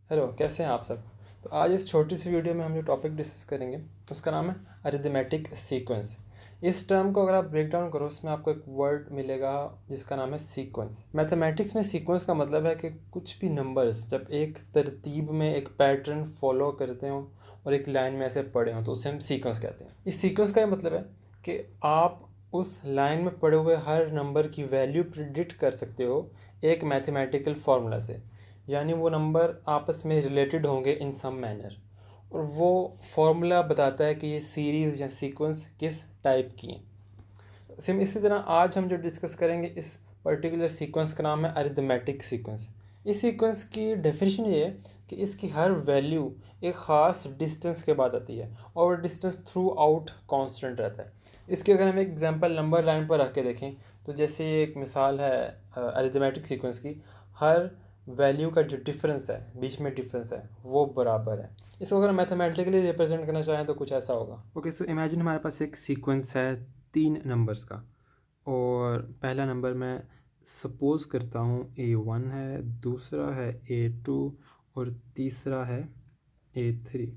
Hello, कैसे हैं आप सब। तो आज इस छोटी सी वीडियो में हम जो टॉपिक डिस्कस करेंगे उसका नाम है अरिथमेटिक सीक्वेंस। इस टर्म को अगर आप ब्रेक डाउन करो, उसमें आपको एक वर्ड मिलेगा जिसका नाम है सीक्वेंस। मैथमेटिक्स में सीक्वेंस का मतलब है कि कुछ भी नंबर्स जब एक तरतीब में एक पैटर्न फॉलो करते हो और एक लाइन में ऐसे पढ़े हों तो उसे हम सीक्वेंस कहते हैं। इस सीक्वेंस का ये मतलब है कि आप उस लाइन में पड़े हुए हर नंबर की वैल्यू प्रिडिक्ट कर सकते हो एक मैथमेटिकल फार्मूला से, यानी वो नंबर आपस में रिलेटेड होंगे इन सम मैनर, और वो फॉर्मूला बताता है कि ये सीरीज़ या सीक्वेंस किस टाइप की है। सेम इसी तरह आज हम जो डिस्कस करेंगे इस पर्टिकुलर सीक्वेंस का नाम है अरिथमेटिक सीक्वेंस। इस सीक्वेंस की डेफिनेशन ये है कि इसकी हर वैल्यू एक ख़ास डिस्टेंस के बाद आती है और वो डिस्टेंस थ्रू आउट कॉन्स्टेंट रहता है। इसकी अगर हम एक एग्जांपल नंबर लाइन पर रख के देखें तो जैसे ये एक मिसाल है अरिथमेटिक सीक्वेंस की, हर वैल्यू का जो डिफरेंस है, बीच में डिफरेंस है, वो बराबर है। इसको अगर मैथमेटिकली रिप्रेजेंट करना चाहें तो कुछ ऐसा होगा। ओके, सो इमेजिन हमारे पास एक सीक्वेंस है 3 नंबर्स का, और पहला नंबर मैं सपोज़ करता हूँ A1 है, दूसरा है A2 और तीसरा है A3।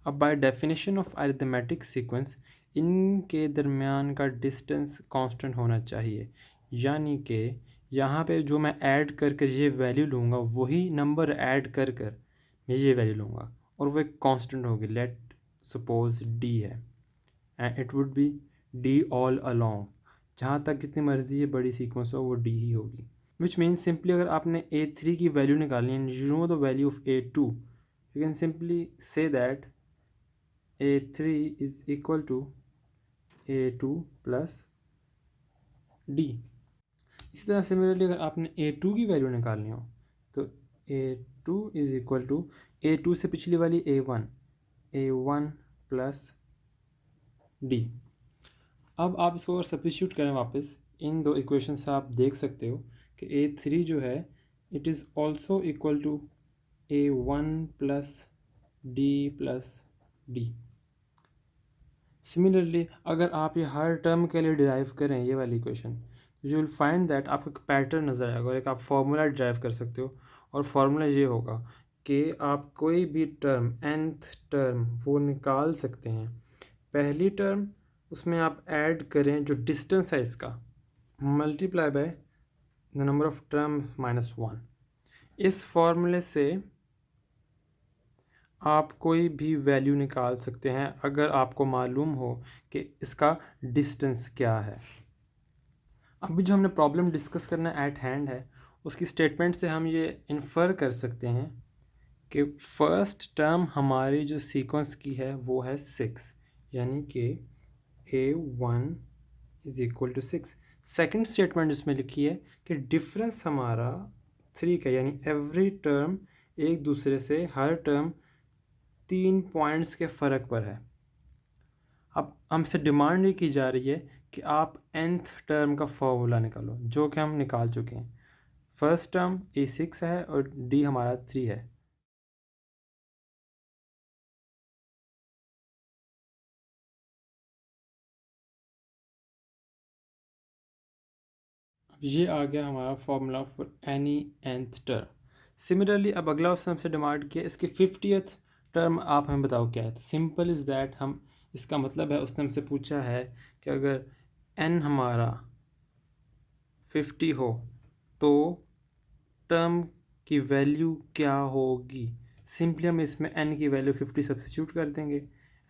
अब by definition of arithmetic sequence इनके दरमियान का डिस्टेंस कांस्टेंट होना चाहिए, यानी कि यहाँ पे जो मैं ऐड कर कर ये वैल्यू लूँगा वही नंबर ऐड कर कर मैं ये वैल्यू लूँगा और वो एक कांस्टेंट होगी। लेट सपोज D है and it would be D all along. जहाँ तक जितनी मर्जी ये बड़ी सीक्वेंस हो वो D ही होगी। विच मीन्स सिंपली अगर आपने A3 की वैल्यू निकालनी है, you know the value of A2, you can simply say that A3 is equal to A2 plus D। इसी तरह सिमिलरली अगर आपने A2 की वैल्यू निकालनी हो तो A2 is equal to A2 से पिछली वाली A1 प्लस D। अब आप इसको अगर सब्स्टिट्यूट करें वापस इन दो इक्वेशन से, आप देख सकते हो कि A3 जो है it is also equal to A1 plus D plus D। Similarly अगर आप ये हर टर्म के लिए डिराइव करें ये वाली equation, you will find that आपको एक पैटर्न नज़र आएगा और एक आप फार्मूला डिराइव कर सकते हो। और फार्मूला ये होगा कि आप कोई भी टर्म, nth टर्म वो निकाल सकते हैं। पहली टर्म उसमें आप ऐड करें जो डिस्टेंस है इसका, multiply by the number of term -1। इस फार्मूले से आप कोई भी वैल्यू निकाल सकते हैं अगर आपको मालूम हो कि इसका डिस्टेंस क्या है। अभी जो हमने प्रॉब्लम डिस्कस करना एट हैंड है उसकी स्टेटमेंट से हम ये इन्फर कर सकते हैं कि फर्स्ट टर्म हमारी जो सीक्वेंस की है वो है 6, यानी कि A1 is equal to 6। Second statement इसमें लिखी है कि डिफरेंस हमारा 3 का, यानी एवरी टर्म एक दूसरे से हर टर्म 3 पॉइंट्स के फ़र्क पर है। अब हमसे डिमांड ये की जा रही है कि आप nth टर्म का फॉर्मूला निकालो, जो कि हम निकाल चुके हैं। फर्स्ट टर्म A6 है और D हमारा 3 है। अब ये आ गया हमारा formula for any nth term. Similarly अब अगला उसने हमसे डिमांड किया इसकी 50th टर्म आप हमें बताओ क्या है। तो सिंपल इज़ दैट, हम इसका मतलब है उसने हमसे पूछा है कि अगर n हमारा 50 हो तो टर्म की वैल्यू क्या होगी। सिंपली हम इसमें n की वैल्यू 50 सब्स्टिट्यूट कर देंगे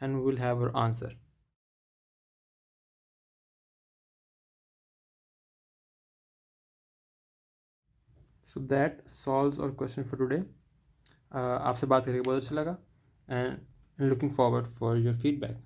and we will have our answer. So that solves our question for today. आपसे बात करके बहुत अच्छा लगा and looking forward for your feedback.